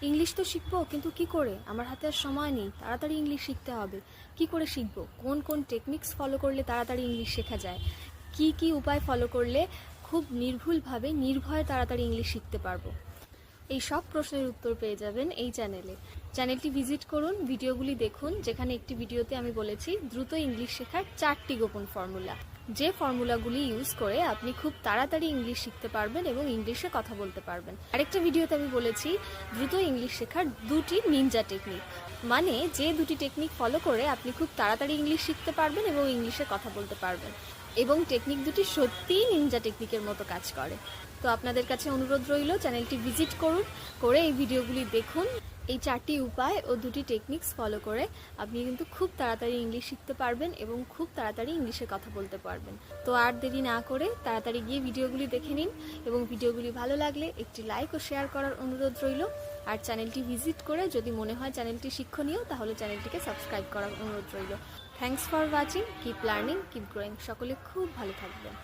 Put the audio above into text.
English তো শিখবো, কিন্তু কি করে? আমার হাতে আর সময় নেই, তাড়াতাড়ি ইংলিশ শিখতে হবে। কি করে শিখবো? কোন কোন টেকনিক্স ফলো করলে তাড়াতাড়ি ইংলিশ শেখা যায়? কি কি উপায় ফলো করলে খুব নির্ভুলভাবে নির্ভয়ে তাড়াতাড়ি ইংলিশ শিখতে পারবো? এই সব প্রশ্নের উত্তর পেয়ে যাবেন এই চ্যানেলে। চ্যানেলটি ভিজিট করুন, ভিডিওগুলি দেখুন, যেখানে একটি ভিডিওতে আমি বলেছি দ্রুত ইংলিশ শেখার 4টি গোপন ফর্মুলা, যে ফর্মুলাগুলি ইউজ করে আপনি খুব তাড়াতাড়ি ইংলিশ শিখতে পারবেন এবং ইংলিশে কথা বলতে পারবেন। আরেকটা ভিডিওতে আমি বলেছি দ্রুত ইংলিশ শেখার 2টি নিনজা টেকনিক, মানে যে 2টি টেকনিক ফলো করে আপনি খুব তাড়াতাড়ি ইংলিশ শিখতে পারবেন এবং ইংলিশে কথা বলতে পারবেন, এবং টেকনিক দুটি সত্যিই নিনজা টেকনিকের মতো কাজ করে। তো আপনাদের কাছে অনুরোধ রইল, চ্যানেলটি ভিজিট করুন, করে এই ভিডিওগুলি দেখুন। এই 4টি উপায় ও 2টি টেকনিক্স ফলো করে আপনি কিন্তু খুব তাড়াতাড়ি ইংলিশ শিখতে পারবেন এবং খুব তাড়াতাড়ি ইংলিশে কথা বলতে পারবেন। তো আর দেরি না করে তাড়াতাড়ি গিয়ে ভিডিওগুলি দেখে নিন, এবং ভিডিওগুলি ভালো লাগলে একটি লাইক ও শেয়ার করার অনুরোধ রইল। আর চ্যানেলটি ভিজিট করে যদি মনে হয় চ্যানেলটি শিক্ষণীয়, তাহলে চ্যানেলটিকে সাবস্ক্রাইব করার অনুরোধ রইল। Thanks for watching. Keep learning, keep growing. সকলে খুব ভালো থাকবেন।